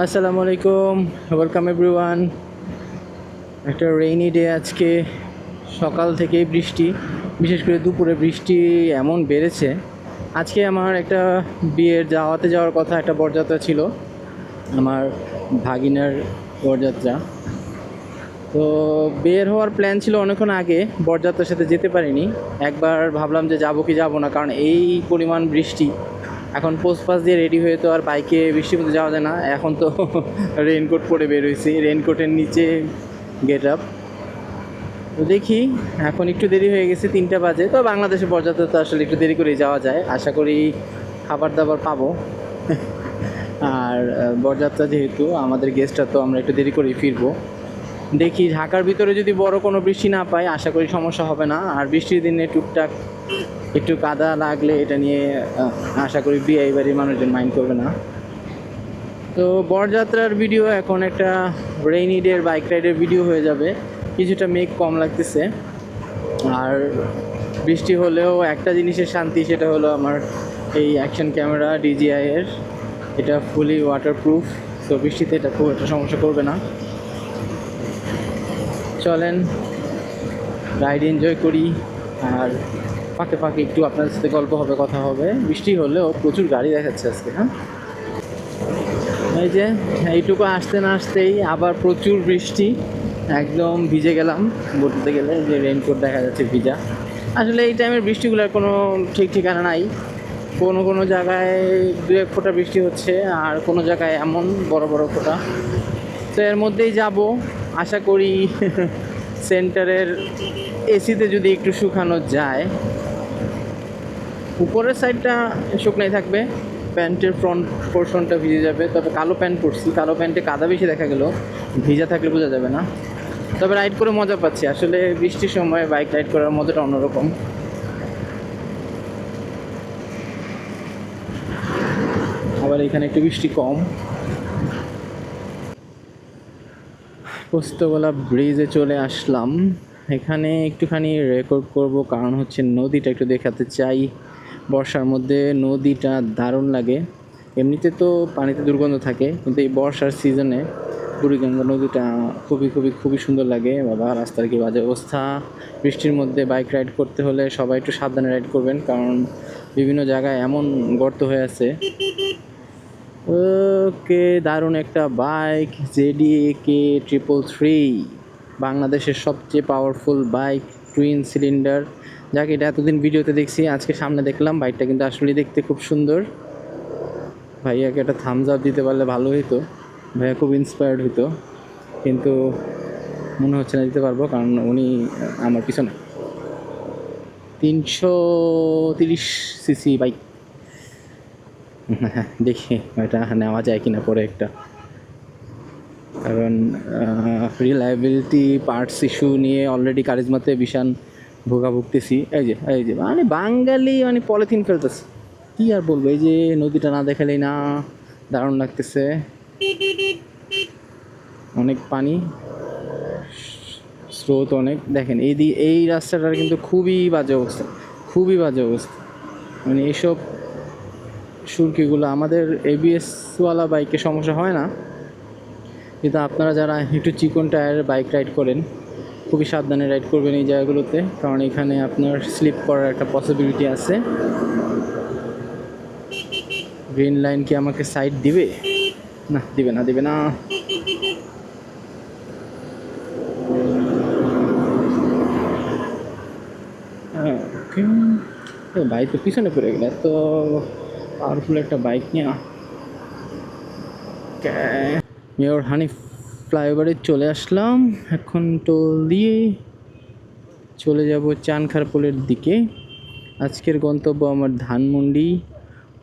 আসসালামু আলাইকুম, welcome everyone. একটা রেইনি ডে আজকে। সকাল থেকেই বৃষ্টি, বিশেষ করে দুপুরে বৃষ্টি এমন বেড়েছে। আজকে আমার একটা বিয়ের দাওয়াতে যাওয়ার কথা, একটা বরযাত্রা ছিল, আমার ভাগিনার বরযাত্রা। তো বের হওয়ার প্ল্যান ছিল অনেকক্ষণ আগে, বরযাত্রার সাথে যেতে পারিনি। একবার ভাবলাম যে যাবো কি যাবো না, কারণ এই পরিমাণ বৃষ্টি। এখন পোস্ট পাস দিয়ে রেডি হয়ে তো আর বাইকে বৃষ্টির মধ্যে যাওয়া যায় না। এখন তো রেইনকোট পরে বের হয়েছি, রেইনকোটের নিচে গেট আপ। তো দেখি, এখন একটু দেরি হয়ে গেছে, 3টা বাজে। তো বাংলাদেশে বরযাত্রা তো আসলে একটু দেরি করেই যাওয়া যায়, আশা করি খাবার দাবার পাবো। আর বরযাত্রা যেহেতু আমাদের গেস্টরা, তো আমরা একটু দেরি করেই ফিরবো। দেখি, ঢাকার ভিতরে যদি বড় কোনো বৃষ্টি না পাই, আশা করি সমস্যা হবে না। আর বৃষ্টির দিনে টুকটাক একটু কাদা লাগলে এটা নিয়ে আশা করি বিয়ে বাড়ির মানুষজন মাইন্ড করবে না। তো বরযাত্রার ভিডিও এখন একটা রেইনি ডের বাইক রাইডের ভিডিও হয়ে যাবে। কিছুটা মেঘ কম লাগতেছে, আর বৃষ্টি হলেও একটা জিনিসের শান্তি, সেটা হলো আমার এই অ্যাকশন ক্যামেরা DJI এর। এটা ফুলি ওয়াটারপ্রুফ, তো বৃষ্টিতে এটা খুব একটা সমস্যা করবে না। চলেন রাইড এনজয় করি, আর ফাঁকে ফাঁকে একটু আপনাদের সাথে গল্প হবে, কথা হবে। বৃষ্টি হলেও প্রচুর গাড়ি দেখাচ্ছে আজকে। হ্যাঁ, এই যে এইটুকু আসতে না আসতেই আবার প্রচুর বৃষ্টি, একদম ভিজে গেলাম বলতে গেলে। যে রেইনকোট দেখা যাচ্ছে ভিজা। আসলে এই টাইমের বৃষ্টিগুলোর কোনো ঠিক ঠিকানা নাই। কোনো কোনো জায়গায় 2-1 ফোঁটা বৃষ্টি হচ্ছে, আর কোনো জায়গায় এমন বড় বড় ফোঁটা। তো এর মধ্যেই যাব, আশা করি সেন্টারের এসিতে যদি একটু শুকানো যায়। উপরের সাইডটা শুকনাই থাকবে, প্যান্টের ফ্রন্ট পোর্শনটা ভিজে যাবে। তবে কালো প্যান্ট পরছি, কালো প্যান্টে কাদা বেশি দেখা গেল, ভিজা থাকলে বোঝা যাবে না। তবে রাইড করে মজা পাচ্ছি, আসলে বৃষ্টির সময় বাইক রাইড করার মজাটা অন্যরকম। আবার এখানে একটু বৃষ্টি কম। পোস্তগোলা ব্রিজে চলে আসলাম। এখানে একটুখানি রেকর্ড করব, কারণ হচ্ছে নদীটা একটু দেখাতে চাই। বর্ষার মধ্যে নদীটা দারুণ লাগে। এমনিতে তো পানিতে দুর্গন্ধ থাকে, কিন্তু এই বর্ষার সিজনে বুড়িগঙ্গা নদীটা খুবই খুবই খুবই সুন্দর লাগে। বাবা, রাস্তার কি বাজে অবস্থা! বৃষ্টির মধ্যে বাইক রাইড করতে হলে সবাই একটু সাবধানে রাইড করবেন, কারণ বিভিন্ন জায়গায় এমন গর্ত হয়ে আছে। ওকে, দারুণ একটা বাইক, ZDAK 333, বাংলাদেশের সবচেয়ে পাওয়ারফুল বাইক, টুইন সিলিন্ডার। যাকে এটা এতদিন ভিডিওতে দেখছি, আজকে সামনে দেখলাম। বাইকটা কিন্তু আসলে দেখতে খুব সুন্দর। ভাইয়াকে একটা থামস আপ দিতে পারলে ভালো হতো, ভাইয়া খুব ইন্সপায়ার্ড হতো, কিন্তু মনে হচ্ছে না দিতে পারবো, কারণ উনি আমার পিছনে। 330cc bike. দেখি এটা নেওয়া যায় কিনা পরে একটা, কারণ রিলায়েবিলিটি পার্টস ইস্যু নিয়ে অলরেডি কারিজমাতে ভীষণ ভোগাভুগতেছি। এই যে মানে বাঙালি মানে পলিথিন ফেলতেছে, কী আর বলবো। এই যে নদীটা না দেখালেই না, দারুণ লাগতেছে। অনেক পানি, স্রোত অনেক। দেখেন এই রাস্তাটার কিন্তু খুবই বাজে অবস্থা, খুবই বাজে অবস্থা। মানে এইসব সুরকিগুলো আমাদের ABS-ওয়ালা বাইকে সমস্যা হয় না, কিন্তু আপনারা যারা একটু চিকন টায়ারের বাইক রাইড করেন, খুবই সাবধানে রাইড করবেন এই জায়গাগুলোতে, কারণ এখানে আপনার স্লিপ করার একটা পসিবিলিটি আছে। গ্রিন লাইন কি আমাকে সাইড দিবে? না, দিবে না, দিবে না। বাইক তো পিছনে পড়ে গেলে, এত পাওয়ারফুল একটা বাইক নিয়ে। মেয়র হানিফ ফ্লাইওভারে চলে আসলাম। এখন টোল দিয়ে চলে যাব চানখারপুলের দিকে। আজকের গন্তব্য আমার ধানমন্ডি,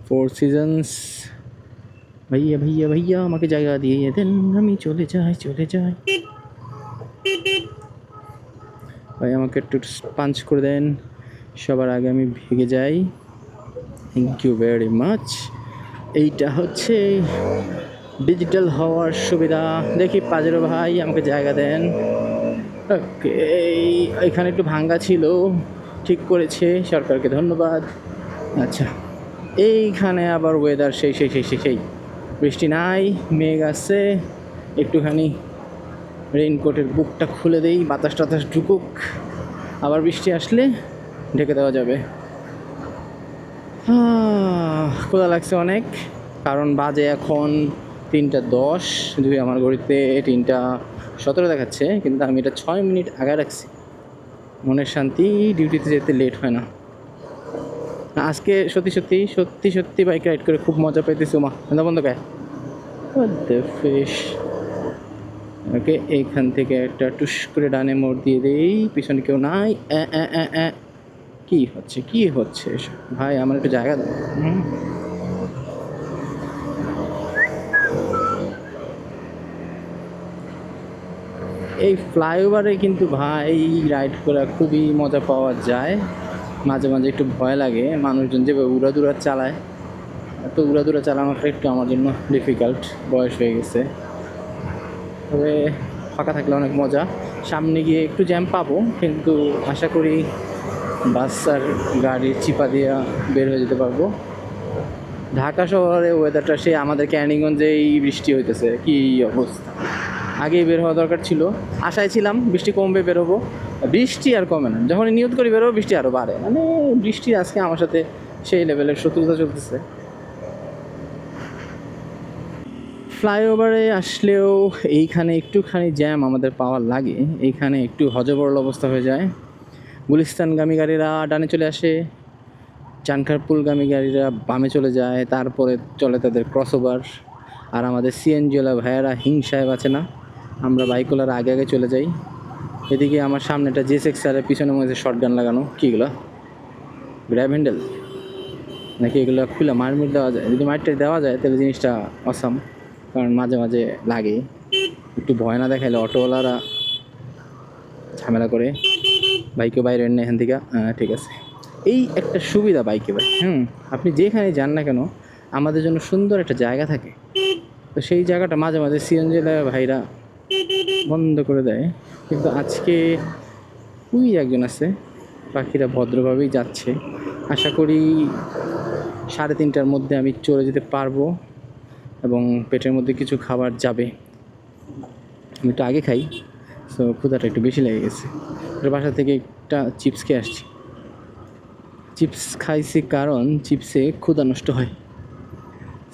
4 সিজনস। ভাইয়া ভাইয়া ভাইয়া, আমাকে জায়গা দিয়ে দেন, আমি চলে যাই চলে যাই। ভাই আমাকে একটু পাঞ্চ করে দেন, সবার আগে আমি ভেগে যাই। Thank you very much. এইটা হচ্ছে ডিজিটাল হওয়ার সুবিধা। দেখি পাজেরো ভাই, আমাকে জায়গা দেন। ওকে, এখানে একটু ভাঙ্গা ছিল, ঠিক করেছে, সরকারকে ধন্যবাদ। আচ্ছা, এইখানে আবার ওয়েদার সেই সেই সেই সেই সেই বৃষ্টি নাই, মেঘ আছে। একটুখানি রেইনকোটের বুকটা খুলে দেই, বাতাস টাতাস ঢুকুক, আবার বৃষ্টি আসলে ঢেকে দেওয়া যাবে। ক্ষুধা লাগছে অনেক, কারণ বাজে এখন 3:10, যদি আমার ঘড়িতে 3:17 দেখাচ্ছে, কিন্তু আমি এটা 6 মিনিট আগে রাখছি। মনের শান্তি, ডিউটিতে যেতে লেট হয় না। আজকে সত্যি সত্যি সত্যি সত্যি বাইক রাইড করে খুব মজা পাইতেছি। মা বন্ধ গায়ে ফিশ। ওকে, এইখান থেকে একটা টুস করে ডানে মোড় দিয়ে দেই, পিছনে কেউ নাই। কি হচ্ছে এসব ভাই, আমার একটু জায়গা দাও। এই ফ্লাইওভারে কিন্তু ভাই রাইড করা খুবই মজা পাওয়া যায়। মাঝে মাঝে একটু ভয় লাগে, মানুষজন যেভাবে উড়াদুরা চালায়, এত উড়াদুরা চালানোটা একটু আমার জন্য ডিফিকাল্ট, বয়স হয়ে গেছে। তবে ফাঁকা থাকলে অনেক মজা। সামনে গিয়ে একটু জ্যাম পাবো, কিন্তু আশা করি বাস আর গাড়ির চিপা দিয়ে বের হয়ে যেতে পারবো। ঢাকা শহরে ওয়েদারটা সে আমাদের ক্যানিগঞ্জেই বৃষ্টি হইতেছে, কি অবস্থা। আগেই বের হওয়া দরকার ছিল, আশায় ছিলাম বৃষ্টি কমবে, বেরোবো। বৃষ্টি আর কমে না, যখন নিয়ত করি বেরোবো বৃষ্টি আরও বাড়ে। মানে বৃষ্টি আজকে আমার সাথে সেই লেভেলের শত্রুতা চলতেছে। ফ্লাইওভারে আসলেও এইখানে একটুখানি জ্যাম আমাদের পাওয়ার লাগে, এইখানে একটু হজবরল অবস্থা হয়ে যায়। গুলিস্তানগামী গাড়িরা ডানে চলে আসে, চানখারপুলগামী গাড়িরা বামে চলে যায়, তারপরে চলে তাদের ক্রসওভার। আর আমাদের সিএনজিওলা ভাইয়ারা হিংসায় বাঁচে না, আমরা বাইকওয়ালার আগে আগে চলে যাই। এদিকে আমার সামনেটা জেসএক্সআর এর পিছনে মধ্যে শর্টগান লাগানো, কি এগুলো গ্র্যাব হ্যান্ডেল নাকি? এগুলো খুলে মারমিট দেওয়া যায়, যদি মারটা দেওয়া যায় তাহলে জিনিসটা অসাম। কারণ মাঝে মাঝে লাগে, একটু ভয় না দেখাইলে অটোওয়ালারা ঝামেলা করে। বাইকে বাইরে নেই এখান থেকে, ঠিক আছে। এই একটা সুবিধা বাইকে ভাই, আপনি যেখানে যান না কেন আমাদের জন্য সুন্দর একটা জায়গা থাকে, তো সেই জায়গাটা মাঝে মাঝে সিএনজি ভাইরা বন্ধ করে দেয়। কিন্তু আজকে ওই একজন আছে, পাখিরা ভদ্রভাবেই যাচ্ছে। আশা করি 3:30টার মধ্যে আমি চলে যেতে পারবো এবং পেটের মধ্যে কিছু খাবার যাবে। আমি একটু আগে খাই, সো ক্ষুধাটা একটু বেশি লেগে গেছে। বাসা থেকে একটা চিপস খেয়ে আসছি। চিপস খাইছি কারণ চিপসে ক্ষুধা নষ্ট হয়।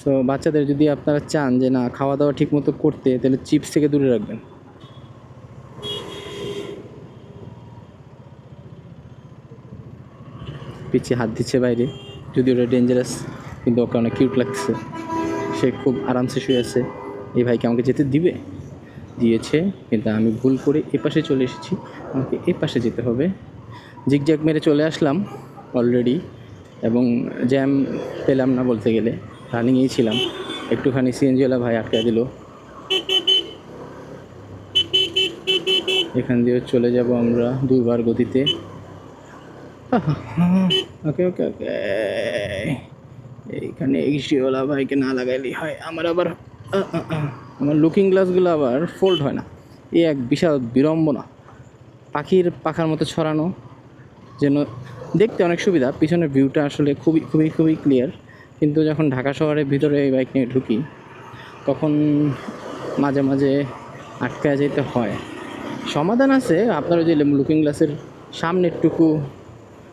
সো বাচ্চাদের যদি আপনারা চান যে না খাওয়া দাওয়া ঠিক মতো করতে, তাহলে চিপস থেকে দূরে রাখবেন। পিছিয়ে হাত দিচ্ছে বাইরে, যদি ওটা ডেঞ্জারাস, কিন্তু ওকে অনেক কিউট লাগছে। সে খুব আরামসে শুয়ে আছে। এই ভাইকে আমাকে যেতে দিয়েছে, কিন্তু আমি ভুল করে এ পাশে চলে এসেছি, আমাকে এ পাশে যেতে হবে। জিগজ্যাগ মেরে চলে আসলাম অলরেডি, এবং জ্যাম পেলাম না বলতে গেলে, রানিংয়েই ছিলাম। একটুখানি সিএনজিওয়ালা ভাই আটকে দিল। এখান দিয়ে চলে যাব আমরা 2 বার গতিতে। ওকে ওকে ওকে, এইখানে এক্সিওয়ালা ভাইকে না লাগাইলেই হয়। আমার লুকিং গ্লাসগুলো আবার ফোল্ড হয় না, এই এক বিশাল বিড়ম্বনা। পাখির পাখার মতো ছড়ানো, যেন দেখতে অনেক সুবিধা, পিছনের ভিউটা আসলে খুবই খুবই খুবই ক্লিয়ার। কিন্তু যখন ঢাকা শহরের ভিতরে এই বাইক নিয়ে ঢুকি, তখন মাঝে মাঝে আটকায় যেতে হয়। সমাধান আছে, আপনারা যে লুকিং গ্লাসের সামনেরটুকু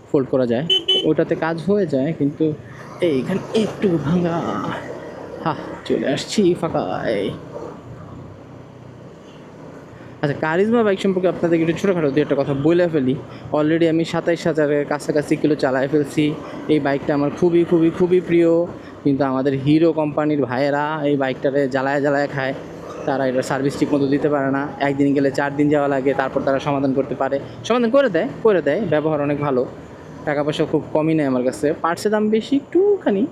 ফোল্ড করা যায়, ওটাতে কাজ হয়ে যায়। কিন্তু এইখানে একটু ভাঙা। চলে আসছি ফাঁকায়। আচ্ছা, কারিজমা বাইক সম্পর্কে আপনাদের একটু ছোটোখাটো একটা কথা বলে ফেলি। অলরেডি আমি 27,000-এর কাছাকাছি কিলো চালায় ফেলছি। এই বাইকটা আমার খুবই খুবই খুবই প্রিয়, কিন্তু আমাদের হিরো কোম্পানির ভাইয়েরা এই বাইকটারে জ্বালায় খায়। তারা এটা সার্ভিস ঠিক মতো দিতে পারে না, একদিন গেলে 4 দিন যাওয়া লাগে, তারপর তারা সমাধান করতে পারে। সমাধান করে দেয়, ব্যবহার অনেক ভালো, টাকা পয়সা খুব কমই নেয় আমার কাছে। পার্টসের দাম বেশি একটুখানি,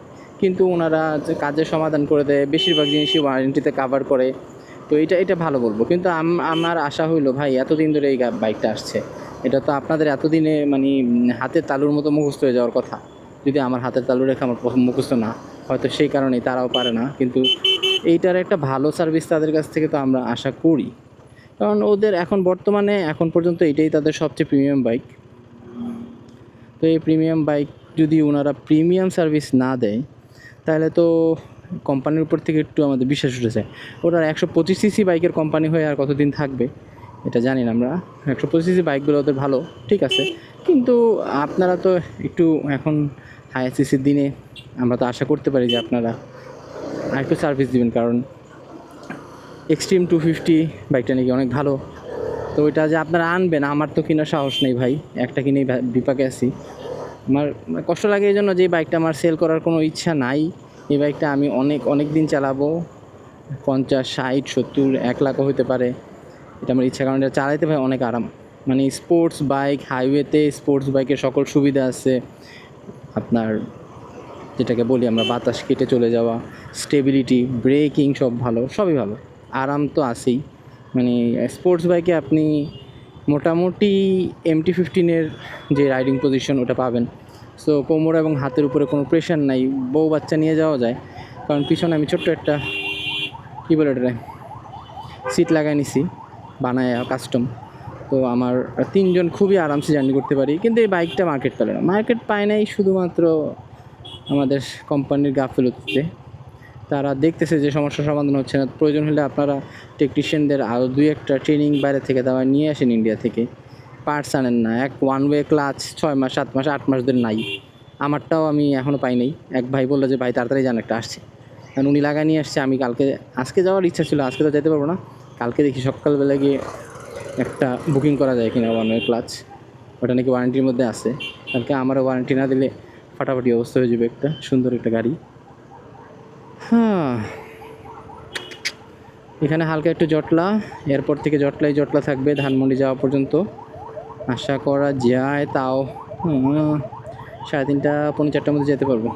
কিন্তু ওনারা যে কাজের সমাধান করে দেয়, বেশিরভাগ জিনিসই ওয়ারেন্টিতে কাভার করে। তো এটা ভালো বলবো। কিন্তু আমার আশা হইলো ভাই, এতদিন ধরে এই বাইকটা আসছে, এটা তো আপনাদের এতদিনে মানে হাতের তালুর মতো মুখস্থ হয়ে যাওয়ার কথা। যদি আমার হাতের তালু রেখে আমার মুখস্থ না, হয়তো সেই কারণেই তারাও পারে না। কিন্তু এইটার একটা ভালো সার্ভিস তাদের কাছ থেকে তো আমরা আশা করি, কারণ ওদের এখন পর্যন্ত এটাই তাদের সবচেয়ে প্রিমিয়াম বাইক। তো এই প্রিমিয়াম বাইক যদি ওনারা প্রিমিয়াম সার্ভিস না দেয়, তাহলে তো কোম্পানির উপর থেকে একটু আমাদের বিশ্বাস উঠেছে। ওটার 125 সিসি বাইকের কোম্পানি হয়ে আর কতদিন থাকবে এটা জানি না আমরা। 125 সিসি বাইকগুলো ওদের ভালো, ঠিক আছে, কিন্তু আপনারা তো একটু এখন হাই সিসির দিনে আমরা তো আশা করতে পারি যে আপনারা আরেকটু সার্ভিস দিবেন, কারণ এক্সট্রিম 250 বাইকটা নাকি অনেক ভালো। তো ওইটা যে আপনারা আনবেন, আমার তো কেনার সাহস নেই ভাই, একটা কিনেই বিপাকে আছি। আমার কষ্ট লাগে এই জন্য যে এই বাইকটা আমার সেল করার কোনো ইচ্ছা নাই। এই বাইকটা আমি অনেক দিন চালাবো, 50, 60, 70, 1 লাখও হতে পারে। এটা আমার ইচ্ছা, কারণ এটা চালাইতে ভাই অনেক আরাম। মানে স্পোর্টস বাইক, হাইওয়েতে স্পোর্টস বাইকের সকল সুবিধা আছে। আপনার যেটাকে বলি আমরা বাতাস কেটে চলে যাওয়া, স্টেবিলিটি, ব্রেকিং সব ভালো, সবই ভালো, আরাম তো আছেই। মানে স্পোর্টস বাইকে আপনি মোটামুটি MT-15 যে রাইডিং পজিশন ওটা পাবেন। সো কোমর এবং হাতের উপরে কোনো প্রেশার নাই, বউ বাচ্চা নিয়ে যাওয়া যায়। কারণ পিছনে আমি ছোট্ট একটা কী বলে ওটা সিট লাগাই নিছি বানায় কাস্টম। তো আমার 3 জন খুবই আরামসে জার্নি করতে পারি। কিন্তু এই বাইকটা মার্কেট পেল না, মার্কেট পায় নাই শুধুমাত্র আমাদের কোম্পানির গাফিলতিতে। তারা দেখতেছে যে সমস্যার সমাধান হচ্ছে না, প্রয়োজন হলে আপনারা টেকনিশিয়ানদের আরও 2-1টা ট্রেনিং বাইরে থেকে দেওয়া নিয়ে আসেন ইন্ডিয়া থেকে। পার্টস আনেন না, ওয়ান ওয়ে ক্লাচ 6 মাস 7 মাস 8 মাস ধরে নাই। আমারটাও আমি এখনও পাই নাই। এক ভাই বললো যে ভাই তাড়াতাড়ি যান, একটা আসছে, কারণ উনি লাগাই নিয়ে আসছে। আমি আজকে যাওয়ার ইচ্ছা ছিল, আজকে তো যেতে পারবো না, কালকে দেখি সকালবেলা গিয়ে একটা বুকিং করা যায় কিনা ওয়ান ওয়ে ক্লাচ, ওটা নাকি ওয়ারেন্টির মধ্যে আছে। কালকে আমারও ওয়ারেন্টি না দিলে ফাটাফাটি অবস্থা হয়ে যাবে, একটা সুন্দর একটা গাড়ি। হ্যাঁ, এখানে হালকা একটু জটলা, এরপর থেকে জটলা থাকবে ধানমন্ডি যাওয়া পর্যন্ত আশা করা যায়। তাও 3:30 পৌনে 4টার মধ্যে যেতে পারবো।